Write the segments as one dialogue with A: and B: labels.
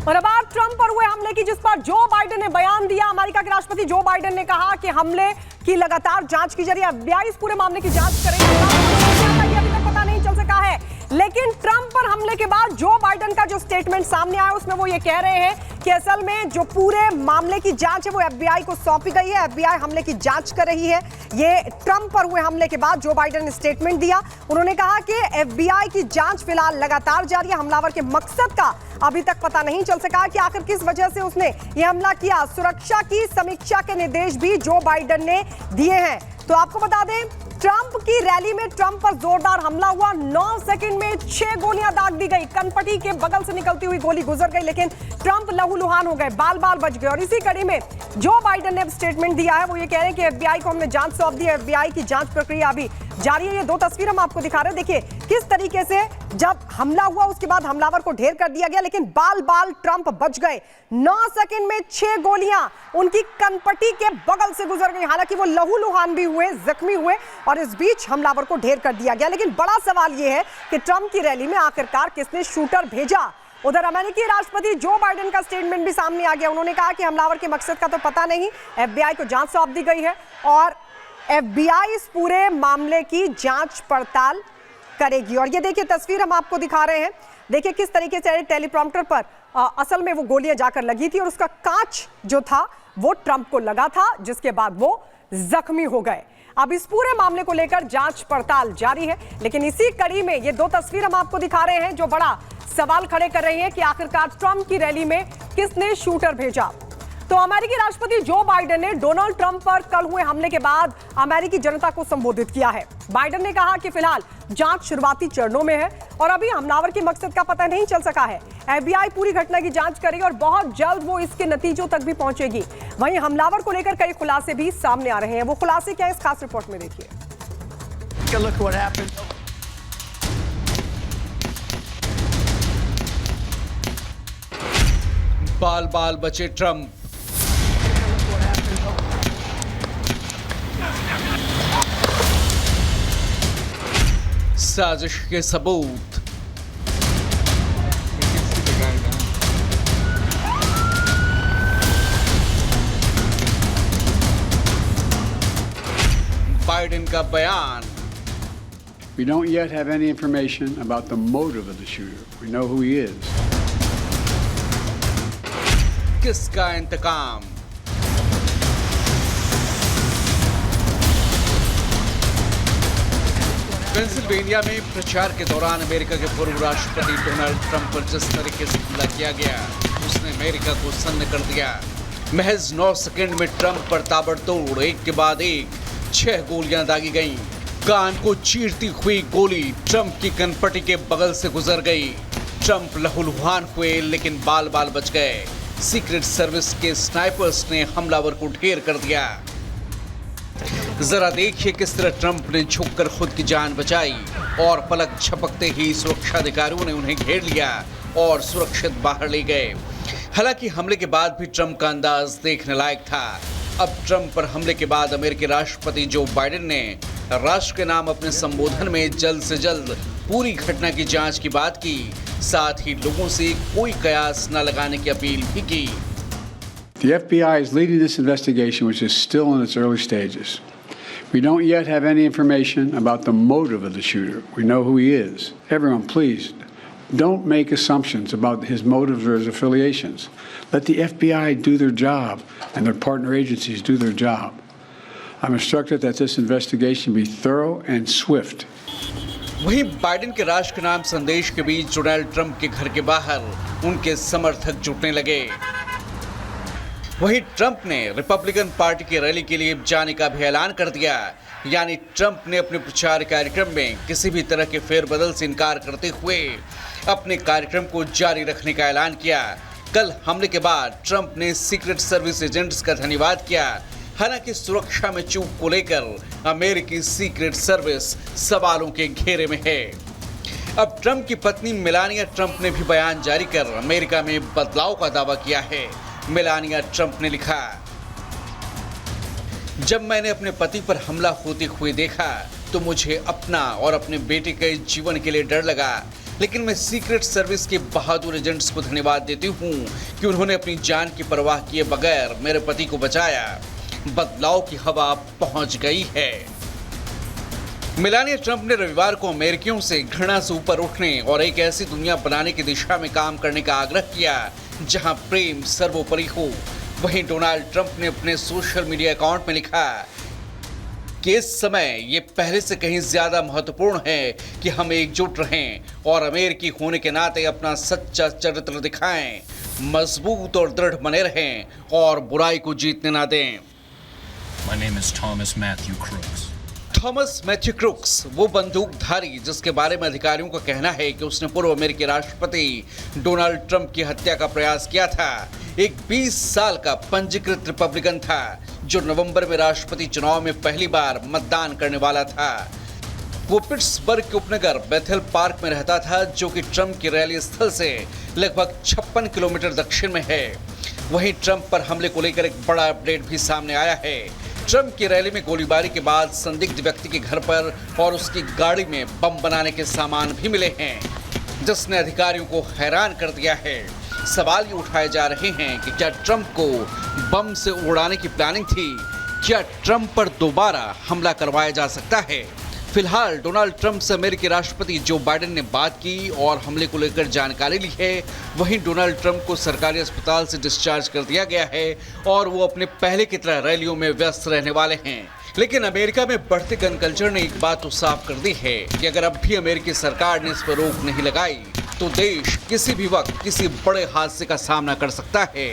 A: और अब बात ट्रंप पर हुए हमले की, जिस पर जो बाइडेन ने बयान दिया। अमेरिका के राष्ट्रपति जो बाइडेन ने कहा कि हमले की लगातार जांच की जा रही है, FBI इस पूरे मामले की जांच करेगी। अभी तक पता नहीं चल सका है, लेकिन ट्रंप पर हमले के बाद जो बाइडेन का जो स्टेटमेंट सामने आया उसमें वो ये कह रहे हैं कि असल में जो पूरे मामले की जांच है वो FBI को सौंपी गई है। FBI हमले की जांच कर रही है। ये ट्रंप पर हुए हमले के बाद जो बाइडेन ने स्टेटमेंट दिया, उन्होंने कहा कि FBI की जांच फिलहाल लगातार जारी है। हमलावर के मकसद का अभी तक पता नहीं चल सका कि आखिर किस वजह से उसने ये हमला किया। सुरक्षा की समीक्षा के निर्देश भी जो बाइडेन ने दिए हैं। तो आपको बता दें, ट्रंप की रैली में ट्रंप पर जोरदार हमला हुआ। 9 सेकंड में 6 गोलियां दाग दी गई। कनपटी के बगल से निकलती हुई गोली गुजर गई, लेकिन ट्रंप लहूलुहान हो गए, बाल बाल बच गए। और इसी कड़ी में जो बाइडेन ने स्टेटमेंट दिया है वो ये कह रहे हैं कि FBI को हमने जांच सौंप दी है। FBI की जांच प्रक्रिया अभी जारी है। ये 2 तस्वीर हम आपको दिखा रहे हैं। देखिए किस तरीके से जब हमला हुआ उसके बाद हमलावर को ढेर कर दिया गया, लेकिन बाल बाल ट्रंप बच गए। 9 सेकंड में 6 गोलियां उनकी कनपटी के बगल से गुजर गई। हालांकि वो लहूलुहान भी हुए, जख्मी हुए, और इस बीच हमलावर को ढेर कर दिया गया। लेकिन बड़ा सवाल यह है कि ट्रंप की रैली में आखिरकार किसने शूटर भेजा। उधर अमेरिकी राष्ट्रपति जो बाइडेन का स्टेटमेंट भी सामने आ गया। उन्होंने कहा कि हमलावर के मकसद का तो पता नहीं, FBI को जांच सौंप दी गई है और FBI इस पूरे मामले की जांच पड़ताल करेगी। और ये देखिए तस्वीर हम आपको दिखा रहे हैं। देखिए किस तरीके से टेलीप्रॉम्प्टर पर असल में वो गोलियां जाकर लगी थी और उसका कांच जो था वो ट्रंप को लगा था, जिसके बाद वो जख्मी हो गए। अब इस पूरे मामले को लेकर जांच पड़ताल जारी है। लेकिन इसी कड़ी में ये 2 तस्वीर हम आपको दिखा रहे हैं जो बड़ा सवाल खड़े कर रही है कि आखिरकार ट्रंप की रैली में किसने शूटर भेजा। तो अमेरिकी राष्ट्रपति जो बाइडेन ने डोनाल्ड ट्रंप पर कल हुए हमले के बाद अमेरिकी जनता को संबोधित किया है। बाइडेन ने कहा कि फिलहाल जांच शुरुआती चरणों में है और अभी हमलावर के मकसद का पता नहीं चल सका है। FBI पूरी घटना की जांच करेगी और बहुत जल्द वो इसके नतीजों तक भी पहुंचेगी। वहीं हमलावर को लेकर कई खुलासे भी सामने आ रहे हैं। वो खुलासे क्या है, इस खास रिपोर्ट में देखिए।
B: बाल बाल बचे ट्रंप। साजिश के सबूत। बाइडेन का बयान।
C: We don't yet have any information about the motive of the shooter. We know who he is.
B: किसका इंतकाम। पेंसिल्वेनिया में प्रचार के दौरान अमेरिका के पूर्व राष्ट्रपति डोनाल्ड ट्रंप पर जिस तरीके से हमला किया गया उसने अमेरिका को सन्न कर दिया। महज 9 सेकंड में ट्रंप पर ताबड़तोड़ एक के बाद एक 6 गोलियां दागी गईं। कान को चीरती हुई गोली ट्रंप की कनपटी के बगल से गुजर गई। ट्रंप लहूलुहान हुए लेकिन बाल बाल बच गए। सीक्रेट सर्विस के स्नाइपर्स ने हमलावर को ढेर कर दिया। जरा देखिए किस तरह ट्रंप ने झुककर खुद की जान बचाई और पलक झपकते ही सुरक्षा अधिकारियों ने उन्हें घेर लिया और सुरक्षित बाहर ले गए। हालांकि हमले के बाद भी ट्रंप का अंदाज देखने लायक था। अब ट्रंप पर हमले के बाद अमेरिकी राष्ट्रपति जो बाइडेन ने राष्ट्र के नाम अपने संबोधन में जल्द से जल्द पूरी घटना की जांच की बात की, साथ ही लोगों से कोई कयास न लगाने की अपील भी की।
C: The FBI is leading this investigation, which is still in its early stages. We don't yet have any information about the motive of the shooter. We know who he is. Everyone, please, don't make assumptions about his motives or his affiliations. Let the FBI do their job and their partner agencies do their job. I'm instructed that this investigation be thorough and swift.
B: वहीं Biden के राष्ट्र के नाम संदेश के बीच Donald Trump के घर के बाहर उनके समर्थक जुटने लगे। वहीं ट्रंप ने रिपब्लिकन पार्टी की रैली के लिए जाने का भी ऐलान कर दिया। यानी ट्रंप ने अपने प्रचार कार्यक्रम में किसी भी तरह के फेरबदल से इनकार करते हुए अपने कार्यक्रम को जारी रखने का ऐलान किया। कल हमले के बाद ट्रंप ने सीक्रेट सर्विस एजेंट्स का धन्यवाद किया। हालांकि सुरक्षा में चूक को लेकर अमेरिकी सीक्रेट सर्विस सवालों के घेरे में है। अब ट्रंप की पत्नी मेलानिया ट्रंप ने भी बयान जारी कर अमेरिका में बदलाव का दावा किया है। मेलानिया ट्रंप ने लिखा, जब मैंने अपने पति पर हमला होते हुए देखा तो मुझे अपना और अपने बेटे के जीवन के लिए डर लगा। लेकिन मैं सीक्रेट सर्विस के बहादुर एजेंट्स को धन्यवाद देती हूँ कि उन्होंने अपनी जान की परवाह किए बगैर मेरे पति को बचाया। बदलाव की हवा पहुंच गई है। मेलानिया ट्रंप ने रविवार को अमेरिकियों से घृणा से ऊपर उठने और एक ऐसी दुनिया बनाने की दिशा में काम करने का आग्रह किया जहां प्रेम सर्वोपरि हो। वहीं डोनाल्ड ट्रंप ने अपने सोशल मीडिया अकाउंट में लिखा कि इस समय ये पहले से कहीं ज्यादा महत्वपूर्ण है कि हम एकजुट रहें और अमेरिकी होने के नाते अपना सच्चा चरित्र दिखाएं, मजबूत और दृढ़ बने रहें और बुराई को जीतने ना दें।
D: My name is Thomas Matthew Crooks.
B: Thomas Matthew Crooks वो बंदूकधारी जिसके बारे में अधिकारियों का कहना है कि उसने पूर्व अमेरिकी राष्ट्रपति डोनाल्ड ट्रंप की हत्या का प्रयास किया था। एक 20 साल का पंजीकृत रिपब्लिकन था जो नवंबर में राष्ट्रपति चुनाव में पहली बार मतदान करने वाला था। वो पिट्सबर्ग के उपनगर बेथेल पार्क में रहता था जो कि ट्रंप की रैली स्थल से लगभग 56 किलोमीटर दक्षिण में है। वहीं ट्रंप पर हमले को लेकर एक बड़ा अपडेट भी सामने आया है। ट्रंप की रैली में गोलीबारी के बाद संदिग्ध व्यक्ति के घर पर और उसकी गाड़ी में बम बनाने के सामान भी मिले हैं, जिसने अधिकारियों को हैरान कर दिया है। सवाल ये उठाए जा रहे हैं कि क्या ट्रंप को बम से उड़ाने की प्लानिंग थी? क्या ट्रंप पर दोबारा हमला करवाया जा सकता है? फिलहाल डोनाल्ड ट्रंप से अमेरिकी राष्ट्रपति जो बाइडेन ने बात की और हमले को लेकर जानकारी ली है। वहीं डोनाल्ड ट्रंप को सरकारी अस्पताल से डिस्चार्ज कर दिया गया है और वो अपने पहले की तरह रैलियों में व्यस्त रहने वाले हैं। लेकिन अमेरिका में बढ़ते गन कल्चर ने एक बात तो साफ कर दी है कि अगर अब भी अमेरिकी सरकार ने इस पर रोक नहीं लगाई तो देश किसी भी वक्त किसी बड़े हादसे का सामना कर सकता है।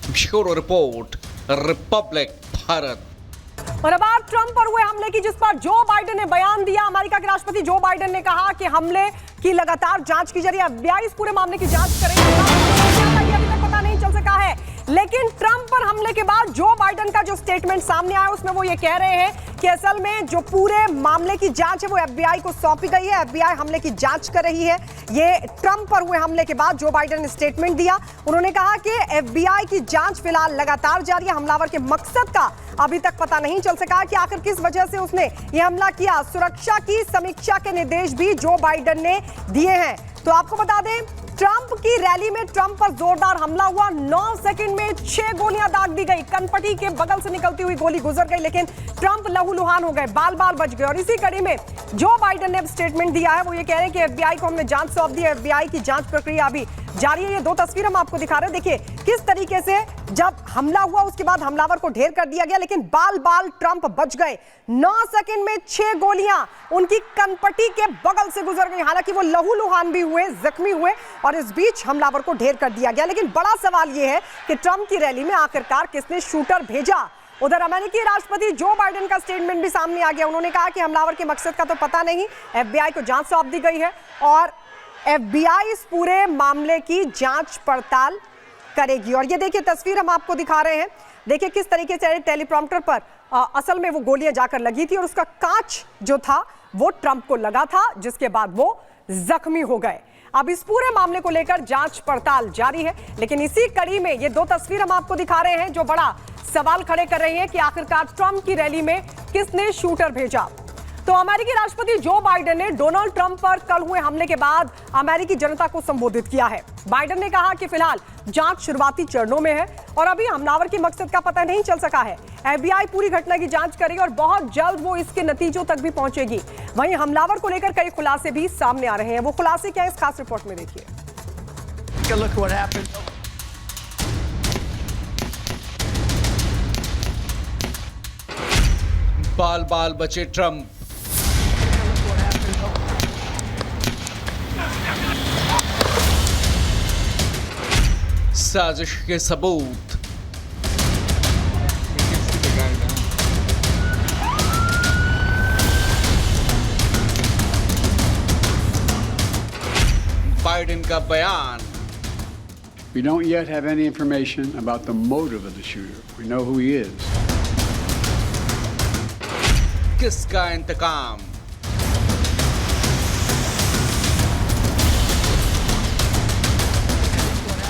B: Bureau report, Republic Bharat.
A: और अब बात ट्रंप पर हुए हमले की, जिस पर जो बाइडेन ने बयान दिया। अमेरिका के राष्ट्रपति जो बाइडेन ने कहा कि हमले की लगातार जांच की जा रही है, FBI इस पूरे मामले की जांच करेगी। अभी तक पता नहीं चल सका है, लेकिन ट्रंप पर हमले के बाद जो बाइडेन का जो स्टेटमेंट सामने आया उसमें वो ये कह रहे हैं कि असल में जो पूरे मामले की जांच है वो FBI को सौंपी गई है। FBI हमले की जांच कर रही है। ये ट्रंप पर हुए हमले के बाद जो बाइडेन ने स्टेटमेंट दिया, उन्होंने कहा कि FBI की जांच फिलहाल लगातार जारी है। हमलावर के मकसद का अभी तक पता नहीं चल सका कि आखिर किस वजह से उसने ये हमला किया। सुरक्षा की समीक्षा के निर्देश भी जो बाइडेन ने दिए हैं। तो आपको बता दें, ट्रंप की रैली में ट्रंप पर जोरदार हमला हुआ। 9 सेकंड में 6 गोलियां दाग दी गई। कनपटी के बगल से निकलती हुई गोली गुजर गई, लेकिन ट्रंप लहूलुहान हो गए, बाल बाल बच गए। और इसी कड़ी में जो बाइडेन ने स्टेटमेंट दिया है वो ये कह रहे हैं कि FBI को हमने जांच सौंप दी है। FBI की जांच प्रक्रिया अभी जारी है। ये 2 तस्वीर हम आपको दिखा रहे हैं। देखिए किस तरीके से जब हमला हुआ उसके बाद हमलावर को ढेर कर दिया गया, लेकिन बाल बाल ट्रंप बच गए। 9 सेकंड में 6 गोलियां उनकी कनपटी के बगल से गुजर गई। हालांकि वो लहूलुहान भी हुए, जख्मी हुए और इस बीच हमलावर को ढेर कर दिया गया। लेकिन बड़ा सवाल यह है कि ट्रंप की रैली में आखिरकार किसने शूटर भेजा। उधर अमेरिकी राष्ट्रपति जो बाइडेन का स्टेटमेंट भी सामने आ गया। उन्होंने कहा कि हमलावर के मकसद का तो पता नहीं, FBI को जांच सौंप दी गई है और FBI इस पूरे मामले की जांच पड़ताल करेगी। और ये देखिए तस्वीर हम आपको दिखा रहे हैं। देखिए किस तरीके से टेलीप्रॉम्प्टर पर असल में वो गोलियां जाकर लगी थी और उसका कांच जो था वो ट्रंप को लगा था, जिसके बाद वो जख्मी हो गए। अब इस पूरे मामले को लेकर जांच पड़ताल जारी है। लेकिन इसी कड़ी में ये 2 तस्वीर हम आपको दिखा रहे हैं जो बड़ा सवाल खड़े कर रही है कि आखिरकार ट्रंप की रैली में किसने शूटर भेजा। तो अमेरिकी राष्ट्रपति जो बाइडेन ने डोनाल्ड ट्रंप पर कल हुए हमले के बाद अमेरिकी जनता को संबोधित किया है। बाइडेन ने कहा कि फिलहाल जांच शुरुआती चरणों में है और अभी हमलावर के मकसद का पता नहीं चल सका है। FBI पूरी घटना की जांच करेगी और बहुत जल्द वो इसके नतीजों तक भी पहुंचेगी। वहीं हमलावर को लेकर कई खुलासे भी सामने आ रहे हैं। वो खुलासे क्या है, इस खास रिपोर्ट में देखिए।
B: बाल बाल बचे ट्रंप। साजिश के सबूत। बाइडेन का बयान।
C: We don't yet have any information about the motive of the shooter. We know who he is.
B: किसका इंतकाम?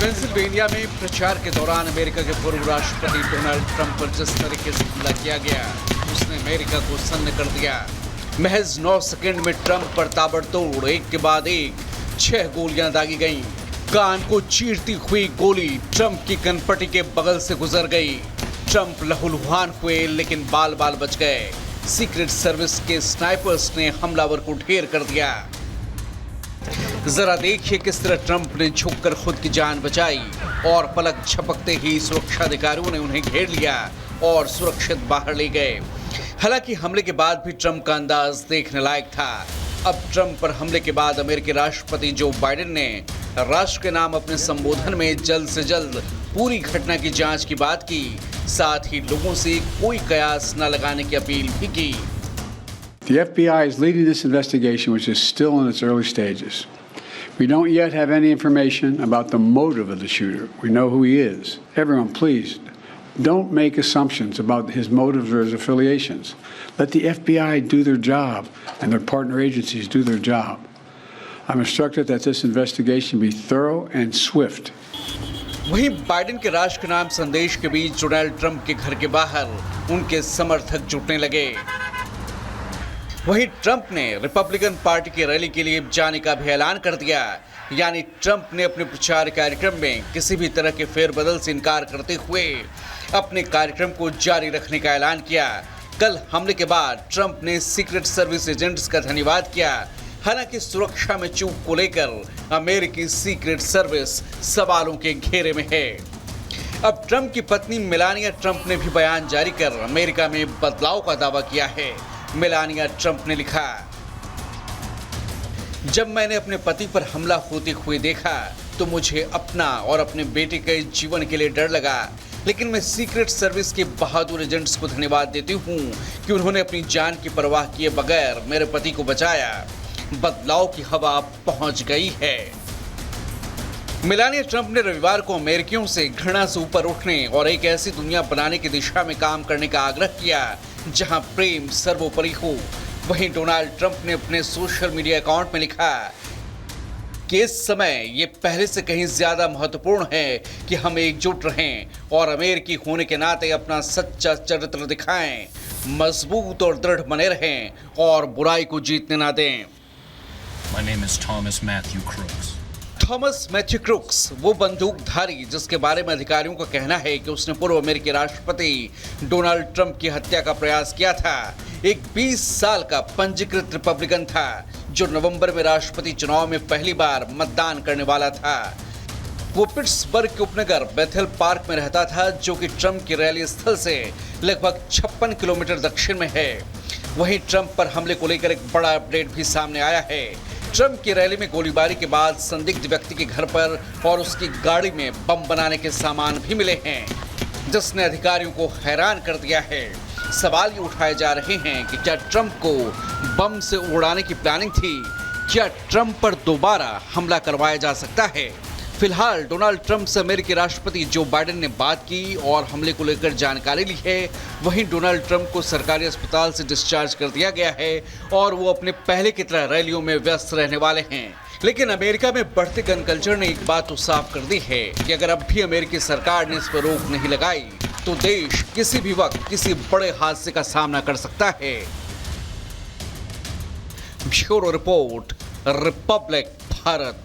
B: पेंसिल्वेनिया में प्रचार के दौरान अमेरिका के पूर्व राष्ट्रपति डोनाल्ड ट्रंप पर जिस तरीके से हमला किया गया उसने अमेरिका को सन्न कर दिया। महज 9 सेकंड में ट्रंप पर ताबड़तोड़ एक के बाद एक 6 गोलियां दागी गईं। कान को चीरती हुई गोली ट्रंप की कनपटी के बगल से गुजर गई। ट्रंप लहूलुहान हुए लेकिन बाल बाल बच गए। सीक्रेट सर्विस के स्नाइपर्स ने हमलावर को ढेर कर दिया। जरा देखिए किस तरह ट्रंप ने झुककर खुद की जान बचाई और पलक झपकते ही सुरक्षा अधिकारियों ने उन्हें घेर लिया और सुरक्षित बाहर ले गए। हालांकि हमले के बाद भी ट्रंप का अंदाज देखने लायक था। अब ट्रंप पर हमले के बाद अमेरिकी राष्ट्रपति जो बाइडेन ने राष्ट्र के नाम अपने संबोधन में जल्द से जल्द पूरी घटना की जांच की बात की, साथ ही लोगों से कोई कयास न लगाने की अपील भी की।
C: The FBI is leading this investigation, which is still in its early stages. We don't yet have any information about the motive of the shooter. We know who he is. Everyone, please, don't make assumptions about his motives or his affiliations. Let the FBI do their job and their partner agencies do their job. I'm instructed that this investigation be thorough and swift.
B: वहीं Biden के राष्ट्र के नाम संदेश के बीच Donald Trump के घर के बाहर उनके समर्थक जुटने लगे। वहीं ट्रंप ने रिपब्लिकन पार्टी की रैली के लिए जाने का भी ऐलान कर दिया। यानी ट्रंप ने अपने प्रचार कार्यक्रम में किसी भी तरह के फेरबदल से इनकार करते हुए अपने कार्यक्रम को जारी रखने का ऐलान किया। कल हमले के बाद ट्रंप ने सीक्रेट सर्विस एजेंट्स का धन्यवाद किया। हालांकि सुरक्षा में चूक को लेकर अमेरिकी सीक्रेट सर्विस सवालों के घेरे में है। अब ट्रंप की पत्नी मेलानिया ट्रंप ने भी बयान जारी कर अमेरिका में बदलाव का दावा किया है। मेलानिया ट्रंप ने लिखा, जब मैंने अपने पति पर हमला होते हुए देखा तो मुझे अपना और अपने बेटे के जीवन के लिए डर लगा, लेकिन मैं सीक्रेट सर्विस के बहादुर एजेंट्स को धन्यवाद देती हूँ कि उन्होंने अपनी जान की परवाह किए बगैर मेरे पति को बचाया। बदलाव की हवा पहुंच गई है। मेलानिया ट्रंप ने रविवार को अमेरिकियों से घृणा से ऊपर उठने और एक ऐसी दुनिया बनाने की दिशा में काम करने का आग्रह किया जहां प्रेम सर्वोपरि हो। वहीं डोनाल्ड ट्रंप ने अपने सोशल मीडिया अकाउंट में लिखा कि इस समय ये पहले से कहीं ज्यादा महत्वपूर्ण है कि हम एकजुट रहें और अमेरिकी होने के नाते अपना सच्चा चरित्र दिखाएं, मजबूत और दृढ़ बने रहें और बुराई को जीतने ना दें।
D: My name is Thomas Matthew Crooks.
B: Thomas Matthew Crooks वो बंदूकधारी जिसके बारे में अधिकारियों का कहना है कि उसने पूर्व अमेरिकी राष्ट्रपति डोनाल्ड ट्रंप की हत्या का प्रयास किया था। एक 20 साल का पंजीकृत रिपब्लिकन था जो नवंबर में राष्ट्रपति चुनाव में पहली बार मतदान करने वाला था। वो पिट्सबर्ग के उपनगर बेथेल पार्क में रहता था जो कि ट्रंप की रैली स्थल से लगभग 56 किलोमीटर दक्षिण में है। वहीं ट्रंप पर हमले को लेकर एक बड़ा अपडेट भी सामने आया है। ट्रंप की रैली में गोलीबारी के बाद संदिग्ध व्यक्ति के घर पर और उसकी गाड़ी में बम बनाने के सामान भी मिले हैं, जिसने अधिकारियों को हैरान कर दिया है। सवाल ये उठाए जा रहे हैं कि क्या ट्रंप को बम से उड़ाने की प्लानिंग थी? क्या ट्रंप पर दोबारा हमला करवाया जा सकता है? फिलहाल डोनाल्ड ट्रंप से अमेरिकी राष्ट्रपति जो बाइडेन ने बात की और हमले को लेकर जानकारी ली है। वहीं डोनाल्ड ट्रंप को सरकारी अस्पताल से डिस्चार्ज कर दिया गया है और वो अपने पहले की तरह रैलियों में व्यस्त रहने वाले हैं। लेकिन अमेरिका में बढ़ते गन कल्चर ने एक बात तो साफ कर दी है कि अगर अब भी अमेरिकी सरकार ने इस पर रोक नहीं लगाई तो देश किसी भी वक्त किसी बड़े हादसे का सामना कर सकता है। Bureau report, Republic Bharat.